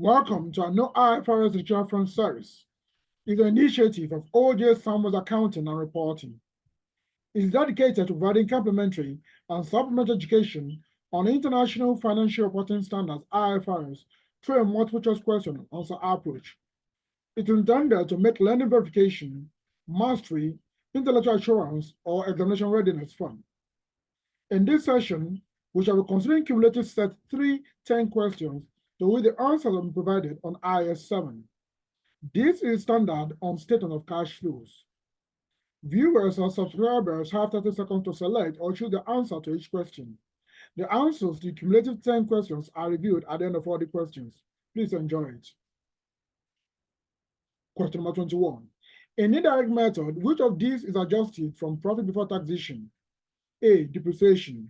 Welcome to our No IFRS Digital Front Service. It's an initiative of OJ Samuels Accounting and Reporting. It is dedicated to providing complementary and supplementary education on International Financial Reporting Standards IFRS through a multiple choice question and answer approach. It is intended to make learning verification, mastery, intellectual assurance, or examination readiness fun. In this session, we shall be considering cumulative set 10 questions to which the answers will be provided on IAS 7. This is standard on statement of cash flows. Viewers or subscribers have 30 seconds to select or choose the answer to each question. The answers to the cumulative 10 questions are reviewed at the end of all the questions. Please enjoy it. Question number 21. In indirect method, which of these is adjusted from profit before taxation? A, depreciation,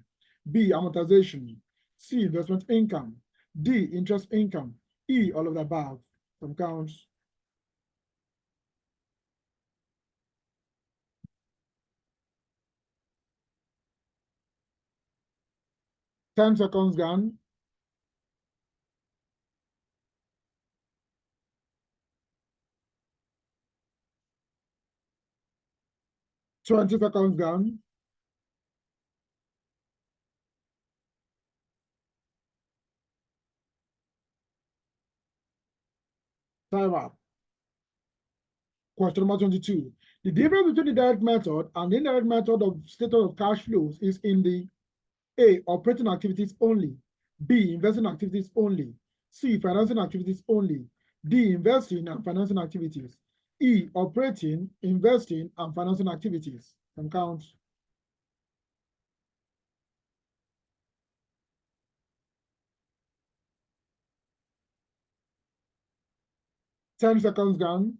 B, amortization, C, investment income, D, interest income, E, all of the above. Some counts. Ten seconds gone. Twenty seconds gone. Time up. Question number 22. The difference between the direct method and the indirect method of statement of cash flows is in the A, operating activities only, B, investing activities only, C, financing activities only, D, investing and financing activities, E, operating, investing, and financing activities. Some count. Ten seconds gone.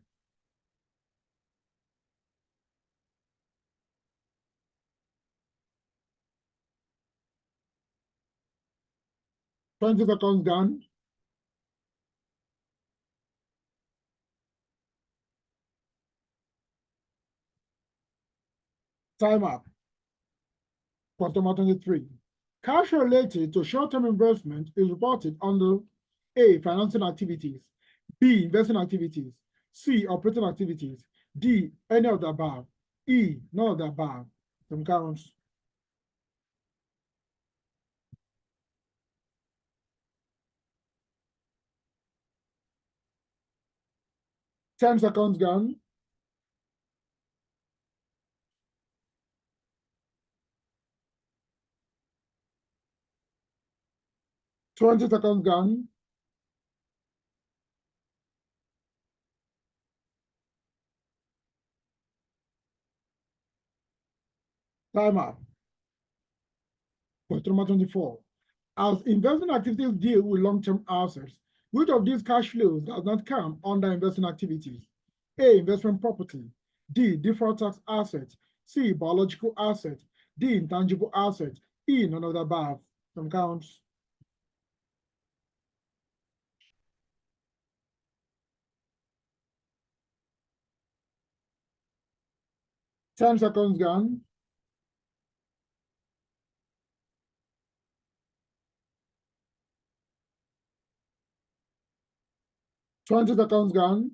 Twenty seconds gone. Time up. Question number 23. Cash related to short-term investment is reported under A, financing activities, B, investing activities, C, operating activities, D, any of the above, E, none of the above. Some counts. Ten seconds gone. Twenty seconds gone. Time up. Question number 24. As investment activities deal with long-term assets, which of these cash flows does not come under investing activities? A, investment property, D, deferred tax asset, C, biological asset, D, intangible asset, E, none of the above. Some counts. Ten seconds gone. Twenty seconds gone.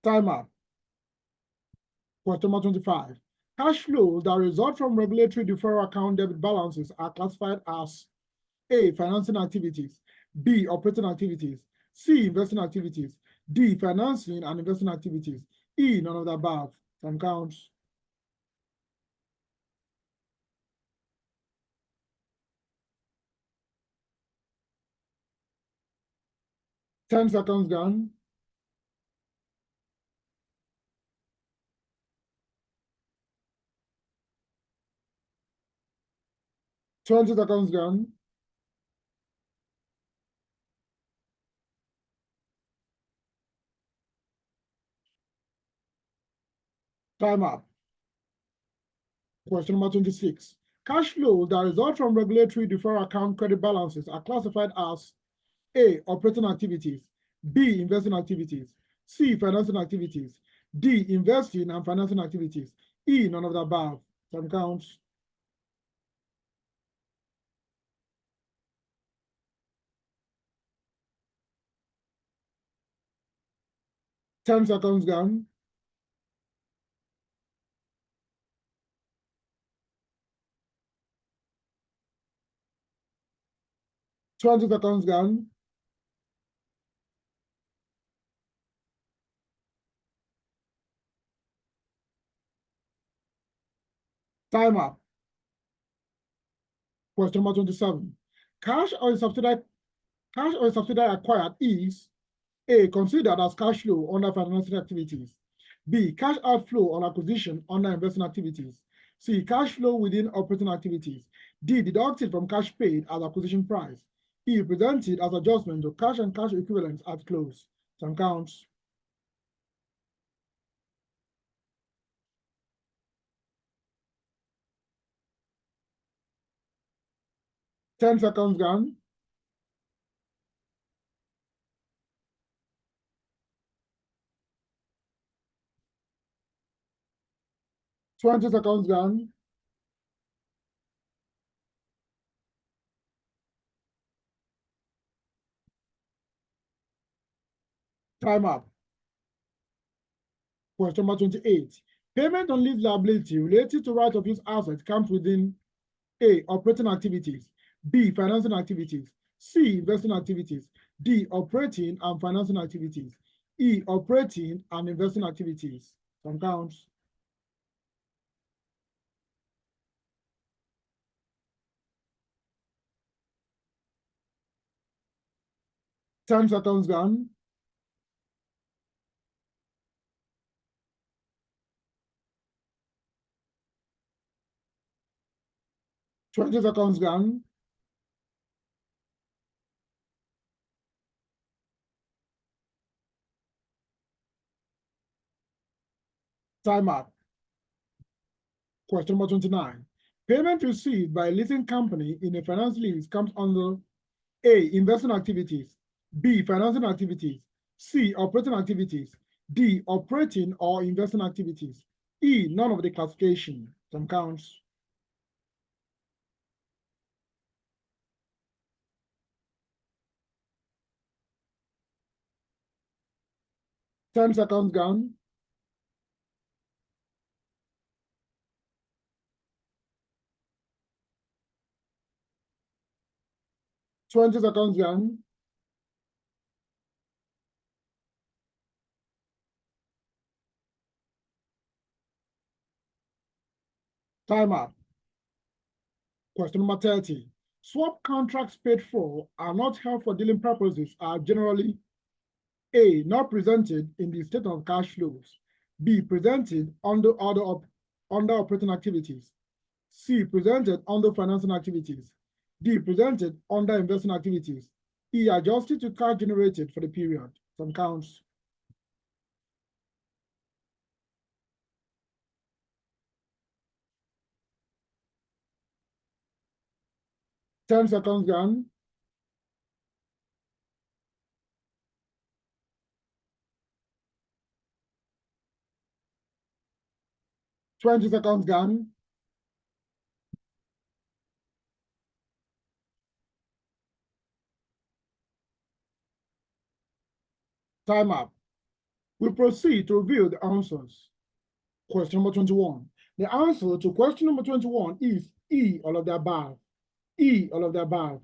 Time up. Question number 25. Cash flows that result from regulatory deferral account debit balances are classified as A, financing activities, B, operating activities, C, investing activities, D, financing and investing activities, E, none of the above. Some counts. Ten seconds gone. Twenty seconds gone. Time up. Question number 26. Cash flows that result from regulatory deferral account credit balances are classified as A, operating activities, B, investing activities, C, financing activities, D, investing and financing activities, E, none of the above. Time counts. Ten seconds gone. 20 seconds gone. 'Time up. Question number 27. Cash or a subsidy acquired is A, considered as cash flow under financing activities. B, cash outflow on acquisition under investing activities. C, cash flow within operating activities. D, deducted from cash paid as acquisition price. E, presented as adjustment to cash and cash equivalents at close. Some counts. 10 seconds gone. 20 seconds gone. 'Time up. Question number 28. Payment on lease liability related to right of use assets comes within A, operating activities. B, financing activities. C, investing activities. D, operating and financing activities. E, operating and investing activities. Some counts. 10 seconds gone. 20 seconds gone. 'Time up. Question number 29. Payment received by a leasing company in a finance lease comes under A, investing activities. B, financing activities. C, operating activities. D, operating or investing activities. E, none of the classification. Some counts. 10 seconds gone. 20 seconds gone. 'Time up. Question number 30. Swap contracts paid for are not held for dealing purposes are generally A, not presented in the statement of cash flows. B, presented under operating activities. C, presented under financing activities. D, presented under investing activities. E, adjusted to cash generated for the period. Some counts. 10 seconds gone. 20 seconds gone. 'Time up. We proceed to review the answers. Question number 21. The answer to question number 21 is E, all of the above. E, all of the above.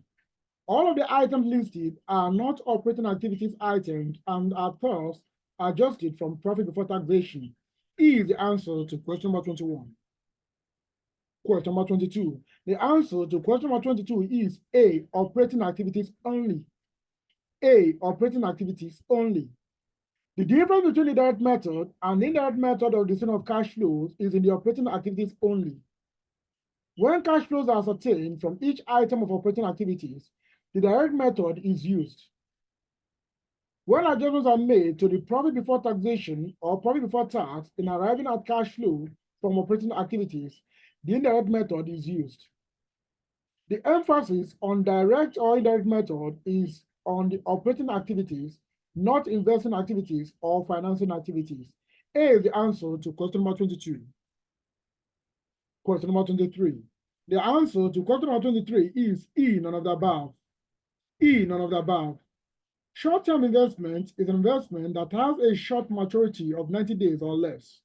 All of the items listed are not operating activities items and are thus adjusted from profit before taxation. E is the answer to question number 21. Question number 22. The answer to question number 22 is A, operating activities only. A, operating activities only. The difference between the direct method and the indirect method of the decision of cash flows is in the operating activities only. When cash flows are ascertained from each item of operating activities, the direct method is used. When adjustments are made to the profit before taxation or profit before tax in arriving at cash flow from operating activities, the indirect method is used. The emphasis on direct or indirect method is on the operating activities, not investing activities or financing activities. A is the answer to question number 22. Question number 23. The answer to question number 23 is E, none of the above. E, none of the above. Short-term investment is an investment that has a short maturity of 90 days or less.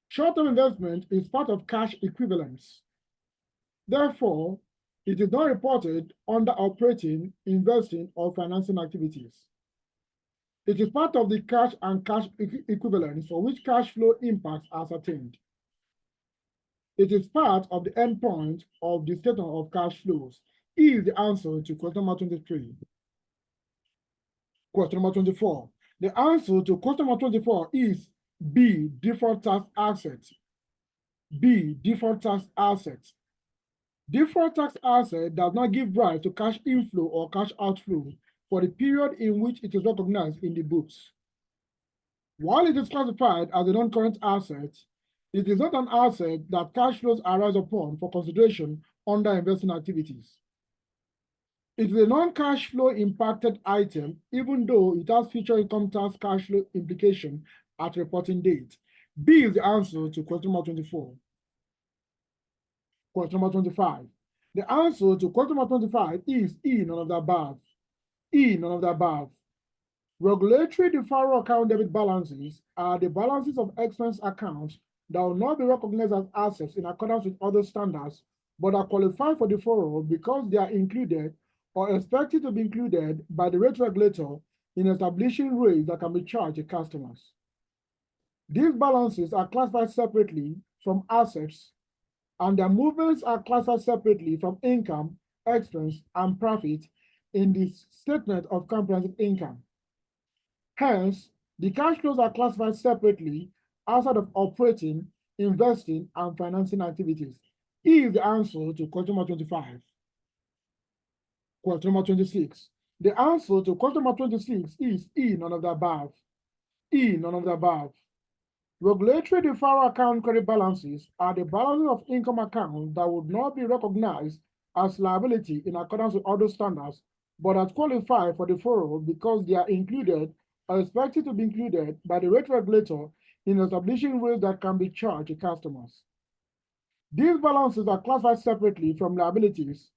Short-term investment is part of cash equivalents. Therefore, it is not reported under operating, investing, or financing activities. It is part of the cash and cash equivalents for which cash flow impacts are ascertained. It is part of the endpoint of the statement of cash flows. E is the answer to question number 23. Question number 24. The answer to question number 24 is B, deferred tax assets. B, deferred tax assets. Deferred tax asset does not give rise to cash inflow or cash outflow for the period in which it is recognized in the books. While it is classified as a non-current asset, it is not an asset that cash flows arise upon for consideration under investing activities. It is a non-cash flow impacted item, even though it has future income tax cash flow implication at reporting date. B is the answer to question number 24. Question number 25. The answer to question number 25 is E, none of the above. E, none of the above. Regulatory deferral account debit balances are the balances of expense accounts that will not be recognized as assets in accordance with other standards, but are qualified for deferral because they are included or expected to be included by the rate regulator in establishing rates that can be charged to customers. These balances are classified separately from assets, and their movements are classified separately from income, expense, and profit in the statement of comprehensive income. Hence, the cash flows are classified separately outside of operating, investing, and financing activities. E is the answer to question number 25. Question number 26. The answer to question number 26 is E, none of the above. E, none of the above. Regulatory deferral account credit balances are the balances of income accounts that would not be recognized as liability in accordance with other standards, but that qualify for deferral because they are included or expected to be included by the rate regulator in establishing rates that can be charged to customers. These balances are classified separately from liabilities,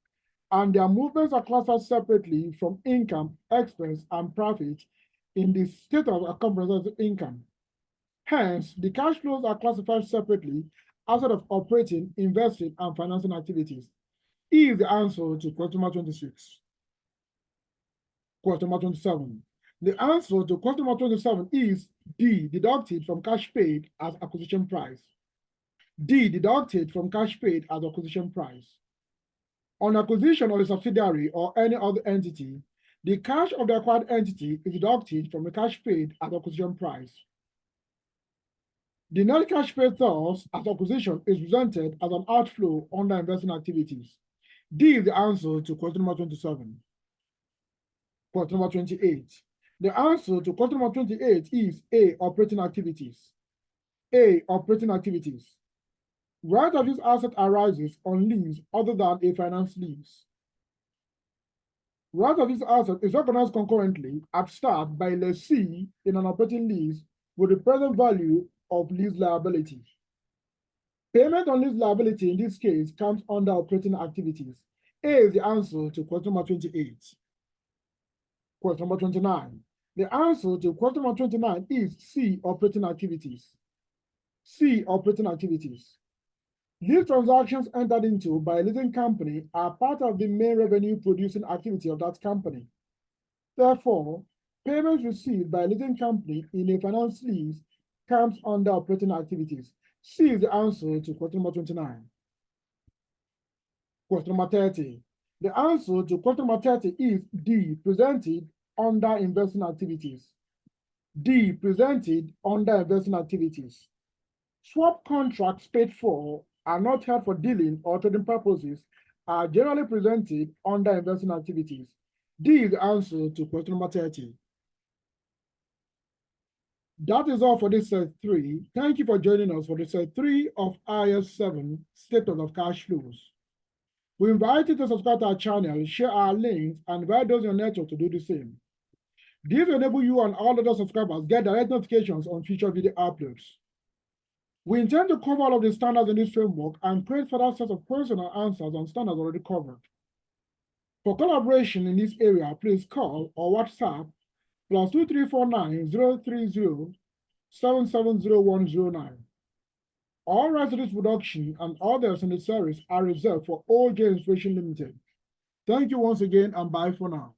and their movements are classified separately from income, expense, and profit in the statement of comprehensive income. Hence, the cash flows are classified separately outside of operating, investing, and financing activities. E is the answer to question number 26. Question number 27. The answer to question number 27 is D, deducted from cash paid as acquisition price. D, deducted from cash paid as acquisition price. On acquisition of a subsidiary or any other entity, the cash of the acquired entity is deducted from the cash paid as acquisition price. The net cash paid thus as acquisition is presented as an outflow under investing activities. D is the answer to question number 27. Question number 28. The answer to question number 28 is A, operating activities. A, operating activities. Right of use asset arises on lease other than a finance lease. Right of use asset is recognized concurrently at start by lessee in an operating lease with the present value of lease liability. Payment on lease liability in this case comes under operating activities. A is the answer to question number 28. Question number 29. The answer to question number 29 is C, operating activities. C, operating activities. These transactions entered into by a leasing company are part of the main revenue producing activity of that company. Therefore, payments received by a leasing company in a finance lease comes under operating activities. C is the answer to question number 29. Question number 30. The answer to question number 30 is D, presented under investing activities. D, presented under investing activities. Swap contracts paid for are not held for dealing or trading purposes are generally presented under investing activities. D is the answer to question number 30. That is all for this set 3. Thank you for joining us for the set 3 of IAS 7, Statement of Cash Flows. We invite you to subscribe to our channel, share our links, and invite those in your network to do the same. This will enable you and all other subscribers get direct notifications on future video uploads. We intend to cover all of the standards in this framework and create further sets of questions and answers on standards already covered. For collaboration in this area, please call or WhatsApp +2349 030 770109. All rights to this production and others in the series are reserved for OJ Inspiration Limited. Thank you once again and bye for now.